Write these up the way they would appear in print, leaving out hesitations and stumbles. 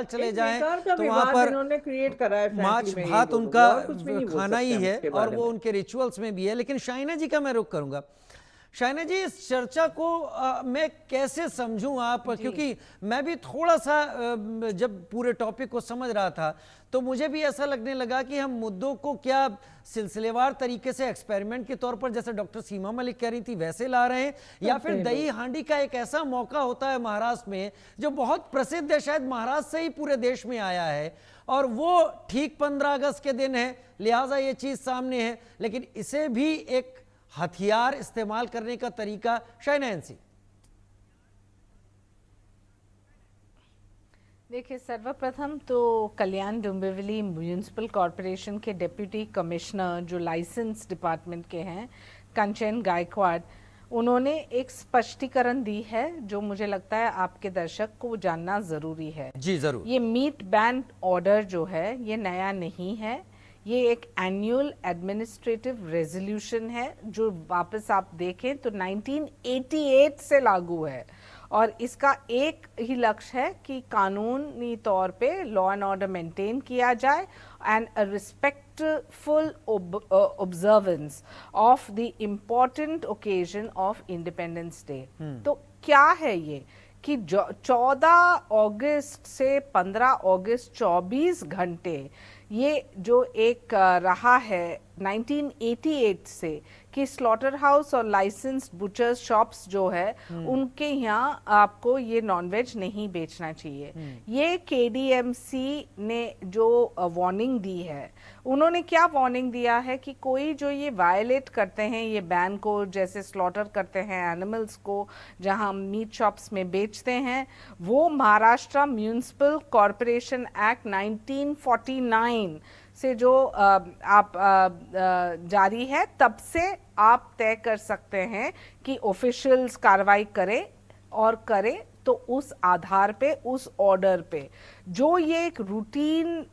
चले जाएं तो तो वहां पर इन्होंने क्रिएट करा है, माछ भात उनका खाना ही है और वो उनके रिचुअल्स में भी है। लेकिन शाइना जी का मैं रुख करूंगा। शाइना जी, इस चर्चा को मैं कैसे समझूं आप, क्योंकि मैं भी थोड़ा सा जब पूरे टॉपिक को समझ रहा था तो मुझे भी ऐसा लगने लगा कि हम मुद्दों को क्या सिलसिलेवार तरीके से एक्सपेरिमेंट के तौर पर, जैसे डॉक्टर सीमा मलिक कह रही थी, वैसे ला रहे हैं, या फिर दही हांडी का एक ऐसा मौका होता है महाराष्ट्र में जो बहुत प्रसिद्ध है, शायद महाराष्ट्र से ही पूरे देश में आया है और वो ठीक 15 अगस्त के दिन है, लिहाजा ये चीज सामने है, लेकिन इसे भी एक हथियार इस्तेमाल करने का तरीका। शाइना एनसी, देखिए, सर्वप्रथम तो कल्याण डोंबिवली म्यूनिसिपल कॉरपोरेशन के डिप्टी कमिश्नर जो लाइसेंस डिपार्टमेंट के हैं, कंचन गायकवाड़, उन्होंने एक स्पष्टीकरण दी है जो मुझे लगता है आपके दर्शक को जानना जरूरी है। जी जरूर। ये मीट बैन ऑर्डर जो है ये नया नहीं है, ये एक एनुअल एडमिनिस्ट्रेटिव रेजोल्यूशन है जो वापस आप देखें तो 1988 से लागू है और इसका एक ही लक्ष्य है कि कानूनी तौर पे लॉ एंड ऑर्डर मेंटेन किया जाए and a respectful observance of the important occasion of independence day. तो क्या है ये कि 14 अगस्त से 15 अगस्त 24 घंटे ये जो एक रहा है 1988 से कि स्लॉटर हाउस और लाइसेंस्ड बुचर्स शॉप्स जो है उनके यहाँ आपको ये नॉनवेज नहीं बेचना चाहिए। ये केडीएमसी ने जो वार्निंग दी है, उन्होंने क्या वार्निंग दिया है कि कोई जो ये वायलेट करते हैं ये बैन को, जैसे स्लॉटर करते हैं एनिमल्स को जहां मीट शॉप्स में बेचते हैं, वो महाराष्ट्र म्यूनिसिपल कॉरपोरेशन एक्ट 1949 से जो आप जारी है तब से आप तय कर सकते हैं कि ऑफिशियल्स कार्रवाई करें और करें तो उस आधार पे, उस ऑर्डर पे। जो ये एक रूटीन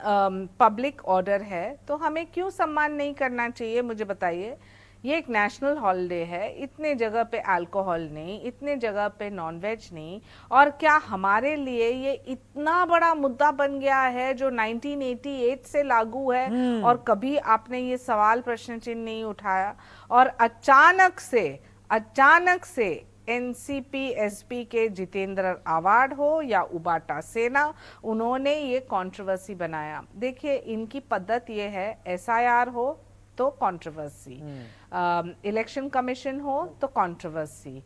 पब्लिक ऑर्डर है तो हमें क्यों सम्मान नहीं करना चाहिए, मुझे बताइए। ये एक नेशनल हॉलिडे है, इतने जगह पे अल्कोहल नहीं, इतने जगह पे नॉनवेज नहीं, और क्या हमारे लिए ये इतना बड़ा मुद्दा बन गया है जो 1988 से लागू है और कभी आपने ये सवाल प्रश्न चिन्ह नहीं उठाया और अचानक से एनसीपी एसपी के जितेंद्र आवाड हो या उबाटा सेना, उन्होंने ये कंट्रोवर्सी बनाया। देखिए, इनकी पद्धत ये है, एसआईआर हो तो कंट्रोवर्सी, इलेक्शन कमीशन हो तो कंट्रोवर्सी,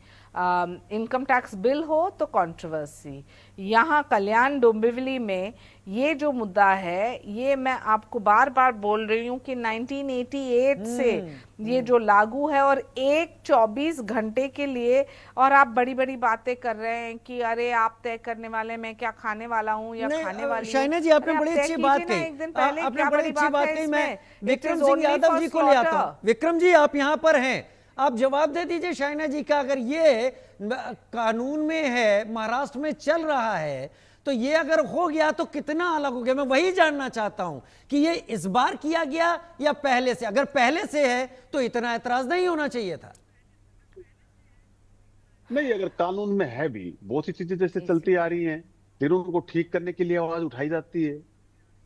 इनकम टैक्स बिल हो तो कंट्रोवर्सी। यहाँ कल्याण डोंबिवली में ये जो मुद्दा है, ये मैं आपको बार बार बोल रही हूँ कि 1988 से ये जो लागू है और एक 24 घंटे के लिए, और आप बड़ी बड़ी बातें कर रहे हैं कि अरे आप तय करने वाले, मैं क्या खाने वाला हूँ या खाने वाली। शाइना जी, आपने बड़ी अच्छी बात कही, एक दिन पहले आपने क्या बड़ी अच्छी बात कही। मैं विक्रम सिंह यादव जी को ले आता हूँ। विक्रम जी, आप यहाँ पर हैं, आप जवाब दे दीजिए शाइना जी का। अगर ये कानून में है, महाराष्ट्र में चल रहा है, तो ये अगर हो गया तो कितना अलग हो गया? मैं वही जानना चाहता हूं कि ये इस बार किया गया या पहले से। अगर पहले से है तो इतना एतराज नहीं होना चाहिए था। नहीं, अगर कानून में है भी, बहुत सी चीजें जैसे चलती आ रही हैं, फिर उनको ठीक करने के लिए आवाज उठाई जाती है।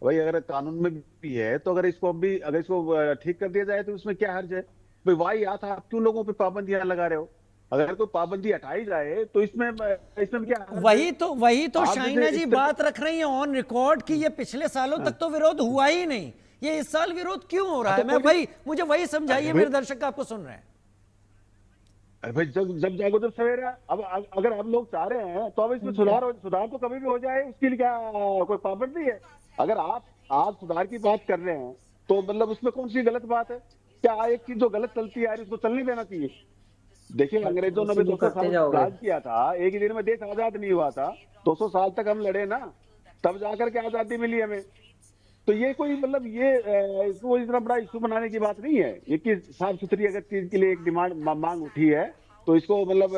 भाई, अगर कानून में भी है तो अगर इसको ठीक कर दिया जाए तो उसमें क्या हर्ज है? भाई, वाही याद था, आप क्यों लोगों पे पाबंदियां लगा रहे हो? अगर कोई पाबंदी हटाई जाए तो इसमें क्या? वही तो शाइना जी बात रख रही है ऑन रिकॉर्ड कि ये पिछले सालों तक तो विरोध हुआ ही नहीं, ये इस साल विरोध क्यों हो रहा है? मुझे वही समझाइए, मेरे दर्शक आपको सुन रहे हैं। अरे भाई, जब जागो जब सवेरा। अब अगर हम लोग चाह रहे हैं तो अब इसमें सुधार तो कभी भी हो जाए, उसके लिए क्या कोई पाबंदी है? अगर आप आज सुधार की बात कर रहे हैं तो मतलब उसमें कौन सी गलत बात है? क्या एक चीज जो गलत चलती आ रही है उसको चलने देना चाहिए? देखिए, अंग्रेजों ने भी 200 साल राज किया था, एक ही दिन में देश आजाद नहीं हुआ था। 200 साल तक हम लड़े ना, तब जाकर के आजादी मिली हमें। तो ये कोई मतलब इसको इतना बड़ा इशू बनाने की बात नहीं है। ये कि साफ सुथरी अगर चीज के लिए एक मांग उठी है तो इसको मतलब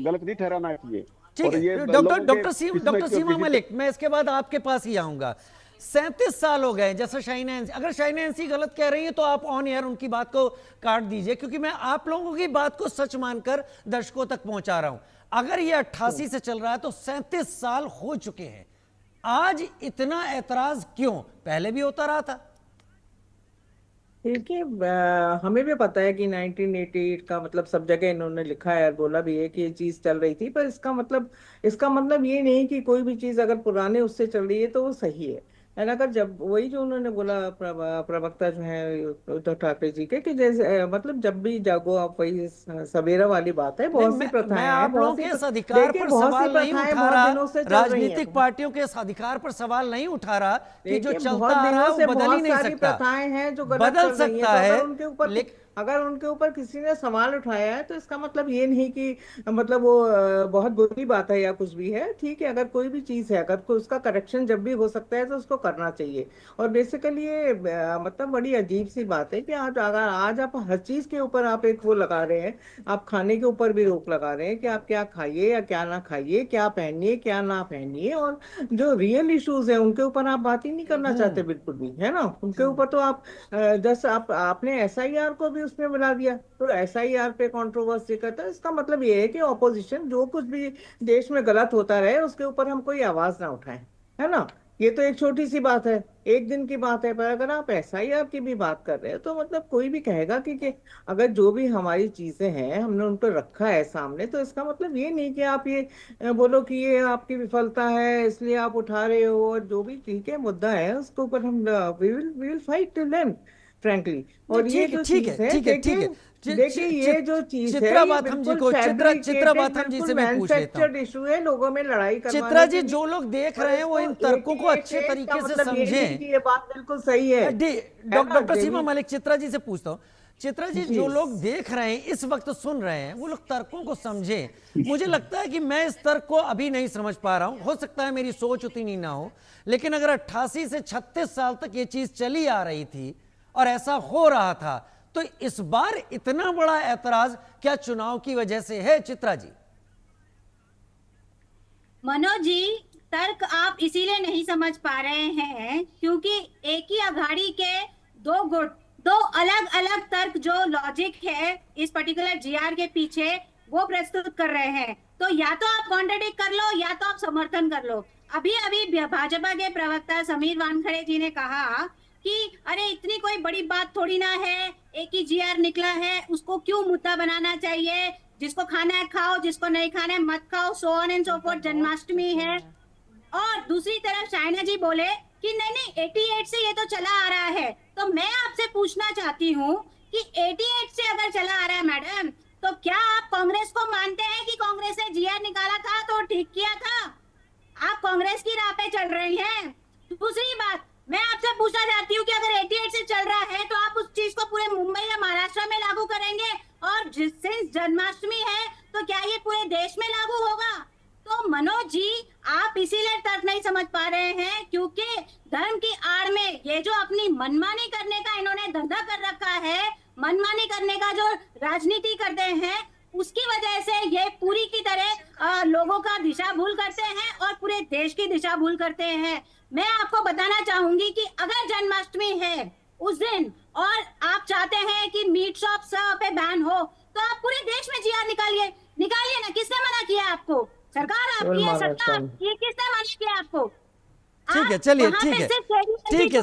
गलत नहीं ठहराना चाहिए। ठीक है, डॉक्टर सीमा मलिक, मैं इसके बाद आपके पास ही आऊंगा। 37 साल हो गए, जैसा शाइना एनसी, अगर शाइना एनसी गलत कह रही है तो आप ऑन एयर उनकी बात को काट दीजिए, क्योंकि मैं आप लोगों की बात को सच मानकर दर्शकों तक पहुंचा रहा हूं। अगर ये 88 से चल रहा है तो 37 साल हो चुके हैं। आज इतना ऐतराज क्यों? पहले भी होता रहा था। देखिए, हमें भी पता है कि 1988 का मतलब सब जगह इन्होंने लिखा है और बोला भी है कि ये चीज चल रही थी, पर इसका मतलब ये नहीं कि कोई भी चीज अगर पुराने उससे चल रही है तो वो सही है ना। अगर जब वही जो उन्होंने बोला प्रवक्ता जो है उद्धव ठाकरे जी के, कि जैसे मतलब जब भी जागो आप, वही सवेरा वाली बात है। बहुत सी मैं प्रथाएं हैं, आप लोगों बहुत के सी इस अधिकार देखिए, पर बहुत सी सवाल नहीं प्रथाएं उठा बहुत रहा, दिनों से चल रही हैं। राजनीतिक पार्टियों के इस अधिकार पर सवाल नहीं उठा रहा कि जो देखिए, चलता बहुत आ रहा है दिनों से वो बदल ही बहुत नहीं सारी सकता। प्रथाएं हैं जो गलत बदल चल रही हैं, सकता तो है, अगर उनके ऊपर किसी ने सवाल उठाया है तो इसका मतलब ये नहीं कि मतलब वो बहुत बुरी बात है या कुछ भी है। ठीक है, अगर कोई भी चीज है, अगर कोई उसका करेक्शन जब भी हो सकता है तो उसको करना चाहिए। और बेसिकली ये मतलब बड़ी अजीब सी बात है कि आज आप हर चीज के ऊपर आप एक वो लगा रहे हैं। आप खाने के ऊपर भी रोक लगा रहे हैं कि आप क्या खाइए या क्या ना खाइए, क्या पहनिए क्या ना पहनिए, और जो रियल इश्यूज है उनके ऊपर आप बात ही नहीं करना चाहते बिल्कुल भी, है ना। उनके ऊपर तो आप जैसे आपने एसआईआर को भी उसमें मिला दिया, तो एसआईआर पे कंट्रोवर्सी करता है। इसका मतलब ये है कि ऑपोजिशन जो कुछ भी देश में गलत होता रहे उसके ऊपर हम कोई आवाज ना उठाएं, है ना। ये तो एक छोटी सी बात है, एक दिन की बात है, पर अगर आप एसआईआर की भी बात कर रहे हैं तो मतलब कोई भी कहेगा कि अगर जो भी हमारी चीजें हैं हमने उनको रखा है सामने, तो इसका मतलब ये नहीं कि आप ये बोलो कि ये आपकी विफलता है इसलिए आप उठा रहे हो। और जो भी ठीक है मुद्दा है उसके ऊपर हम we will fight till end frankly. और ये जो ठीक है, चीज है, ठीक है, ठीक है। देखिए ये जो चीज है चित्रा ये बाथम जी बिल्कुल को, चित्रा बाथम जी बिल्कुल से मैं पूछ लेता हूँ। मैन्युफैक्चर्ड इशू है लोगों में लड़ाई चित्रा करवाने जी, के जो लिए। लोग देख और रहे हैं वो इन इसको तर्कों को 88 अच्छे इसका तरीके से मतलब ये नहीं समझें। कि ये बात बिल्कुल सही है ना। डॉक्टर सीमा देवी मलिक, चित्रा जी से पूछता हूँ। चित्रा जी, जी जो लोग देख रहे हैं इस वक्त सुन रहे हैं, वो लोग तर्कों को समझें। मुझे लगता है कि मैं इस तर्क को अभी नहीं समझ पा रहा हूं, हो सकता है मेरी सोच उतनी ना हो, लेकिन अगर 88 से 36 साल तक ये चीज चली आ रही थी और ऐसा हो रहा था, तो इस बार इतना बड़ा ऐतराज क्या चुनाव की वजह से है? चित्रा जी। मनोज जी, तर्क आप इसीलिए नहीं समझ पा रहे हैं क्योंकि एक ही अघाड़ी के दो अलग अलग तर्क, जो लॉजिक है इस पर्टिकुलर जीआर के पीछे, वो प्रस्तुत कर रहे हैं। तो या तो आप कॉन्ट्रडिक्ट कर लो या तो आप समर्थन कर लो। अभी अभी भाजपा के प्रवक्ता समीर वानखड़े जी ने कहा कि अरे इतनी कोई बड़ी बात थोड़ी ना है, एक ही जीआर निकला है, उसको क्यों मुद्दा बनाना चाहिए, जिसको खाना है खाओ, जिसको नहीं खाना है मत खाओ, so on and so fourth, Janmashtami है। और दूसरी तरफ शाइना जी बोले कि नहीं 88 से ये तो चला आ रहा है। तो मैं आपसे पूछना चाहती हूँ कि 88 से अगर चला आ रहा है मैडम, तो क्या आप कांग्रेस को मानते हैं कि कांग्रेस ने जीआर निकाला था तो ठीक किया था? आप कांग्रेस की राह पे चल रही हैं। दूसरी बात मैं आपसे पूछना चाहती हूँ कि अगर 88 से चल रहा है तो आप उस चीज को पूरे मुंबई या महाराष्ट्र में लागू करेंगे, और जिस जन्माष्टमी है तो क्या ये पूरे देश में लागू होगा? तो मनोज जी, आप इसीलिए तर्क नहीं समझ पा रहे हैं क्योंकि धर्म की आड़ में ये जो अपनी मनमानी करने का इन्होंने धंधा कर रखा है, मनमानी करने का जो राजनीति करते हैं, उसकी वजह से ये पूरी की तरह लोगों का दिशा भूल करते हैं और पूरे देश की दिशा भूल करते हैं। मैं आपको बताना चाहूंगी कि अगर जन्माष्टमी है उस दिन और आप चाहते हैं कि मीट शॉप पे बैन हो, तो आप पूरे देश में जीआर निकालिए ना। किसने मना किया आपको? सरकार आपकी है, सरकार, ये किसने मना किया आपको? ठीक है, चलिए, ठीक है।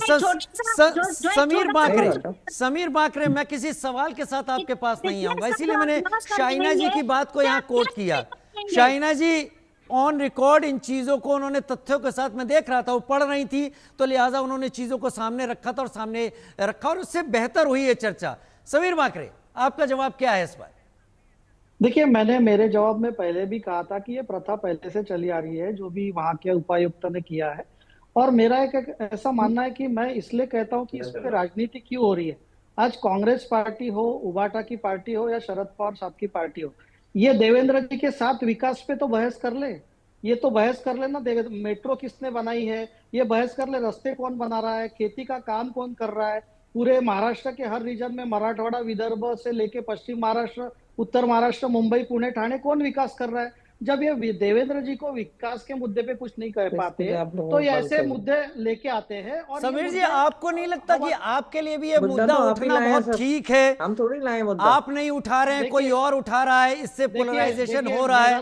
समीर बाकरे, मैं किसी सवाल के साथ आपके पास नहीं आऊंगा, इसीलिए मैंने शाइना जी की बात को यहाँ कोट किया। शाइना जी ऑन रिकॉर्ड इन चीजों को उन्होंने तथ्यों के साथ, मैं देख रहा था वो पढ़ रही थी, तो लिहाजा उन्होंने चीजों को सामने रखा था और सामने रखा और उससे बेहतर हुई है चर्चा। समीर बाकरे, आपका जवाब क्या है इस बार? देखिए, मैंने मेरे जवाब में पहले भी कहा था कि ये प्रथा पहले से चली आ रही है, जो भी वहां के उपायुक्त ने किया है। और मेरा एक ऐसा मानना है कि मैं इसलिए कहता हूं कि इस पे राजनीति क्यों हो रही है। आज कांग्रेस पार्टी हो, उबाटा की पार्टी हो या शरद पवार साहब की पार्टी हो, ये देवेंद्र जी के साथ विकास पे तो बहस कर ले। ये तो बहस कर ले ना, मेट्रो किसने बनाई है, ये बहस कर ले, रास्ते कौन बना रहा है, खेती का काम कौन कर रहा है, पूरे महाराष्ट्र के हर रीजन में, मराठवाड़ा, विदर्भ से लेके पश्चिम महाराष्ट्र, उत्तर महाराष्ट्र, मुंबई, पुणे, ठाणे, कौन विकास कर रहा है। जब ये देवेंद्र जी को विकास के मुद्दे पे कुछ नहीं कर पाते तो ये ऐसे मुद्दे लेके आते हैं। और समीर जी, आपको नहीं लगता कि आपके लिए भी ये मुद्दा उठना बहुत ठीक है? हम थोड़ी लाए मुद्दा, आप नहीं उठा रहे हैं, कोई और उठा रहा है, इससे पोलराइजेशन हो रहा है।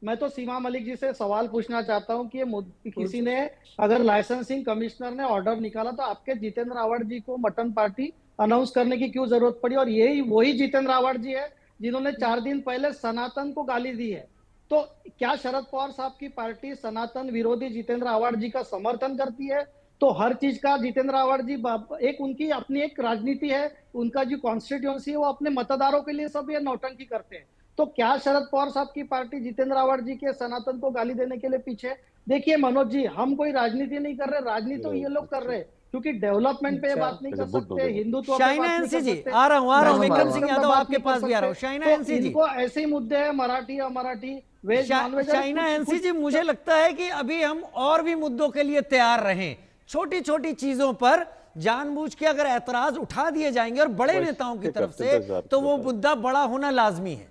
मैं तो सीमा मलिक जी से सवाल पूछना चाहता हूं कि ये किसी ने अगर लाइसेंसिंग कमिश्नर ने ऑर्डर निकाला तो आपके जितेंद्र आव्हाड जी को मटन पार्टी अनाउंस करने की क्यों जरूरत पड़ी? और यही वही जितेंद्र आव्हाड जी है जिन्होंने 4 दिन पहले सनातन को गाली दी है। तो क्या शरद पवार साहब की पार्टी सनातन विरोधी जितेंद्र आव्हाड जी का समर्थन करती है? तो हर चीज का जितेंद्र आव्हाड जी एक उनकी अपनी एक राजनीति है, उनका जो कॉन्स्टिट्यूंसी है वो अपने मतदारों के लिए सब ये नौटंकी करते हैं। तो क्या शरद पवार साहब की पार्टी जितेंद्र आव्हाड जी के सनातन को गाली देने के लिए पीछे? देखिए मनोज जी, हम कोई राजनीति नहीं कर रहे, राजनीति तो ये लोग कर रहे हैं, क्योंकि डेवलपमेंट पे बात नहीं कर सकते, हिंदुत्व पे शाइना बात नहीं एनसी कर जी, सकते, आ रहा हूँ विक्रम सिंह यादव बात आपके नहीं कर पास भी आ रहा हूँ। सकते। शाइना तो एनसी जी, इनको ऐसे ही मुद्दे हैं, मराठी अमराठी, veg non veg. Shaina NC ji, मुझे लगता है कि अभी हम और भी मुद्दों के लिए तैयार रहें। छोटी छोटी चीजों पर जानबूझ के अगर ऐतराज उठा दिए जाएंगे और बड़े नेताओं की तरफ से, तो वो मुद्दा बड़ा होना लाजमी है।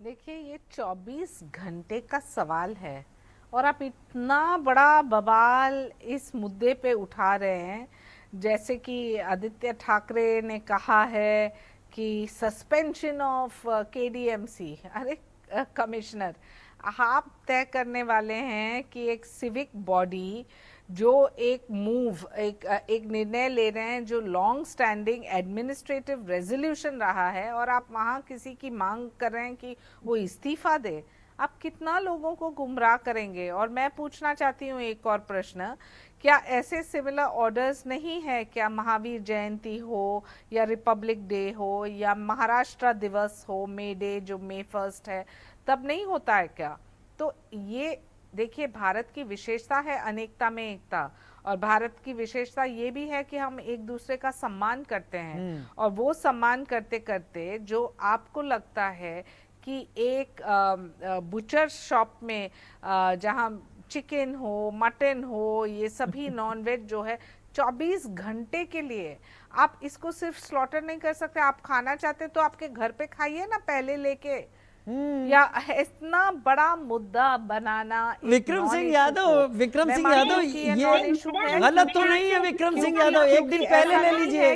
देखिए, ये 24 घंटे का सवाल है और आप इतना बड़ा बवाल इस मुद्दे पे उठा रहे हैं। जैसे कि आदित्य ठाकरे ने कहा है कि सस्पेंशन ऑफ केडीएमसी। अरे कमिश्नर, आप तय करने वाले हैं कि एक सिविक बॉडी जो एक निर्णय ले रहे हैं जो लॉन्ग स्टैंडिंग एडमिनिस्ट्रेटिव रेजोल्यूशन रहा है, और आप वहाँ किसी की मांग कर रहे हैं कि वो इस्तीफा दे। आप कितना लोगों को गुमराह करेंगे? और मैं पूछना चाहती हूँ एक और प्रश्न, क्या ऐसे सिमिलर ऑर्डर्स नहीं है? क्या महावीर जयंती हो या रिपब्लिक डे हो या महाराष्ट्र दिवस हो, मे डे जो May 1 है, तब नहीं होता है क्या? तो ये देखिए, भारत की विशेषता है अनेकता में एकता, और भारत की विशेषता ये भी है कि हम एक दूसरे का सम्मान करते हैं। और वो सम्मान करते करते जो आपको लगता है कि एक बुचर शॉप में जहाँ चिकन हो, मटन हो, ये सभी नॉन वेज जो है 24 घंटे के लिए, आप इसको सिर्फ स्लॉटर नहीं कर सकते। आप खाना चाहते तो आपके घर पे खाइए ना पहले लेके। या इतना बड़ा मुद्दा बनाना विक्रम सिंह यादव, ये गलत तो नहीं है विक्रम सिंह यादव, एक दिन पहले ले लीजिए।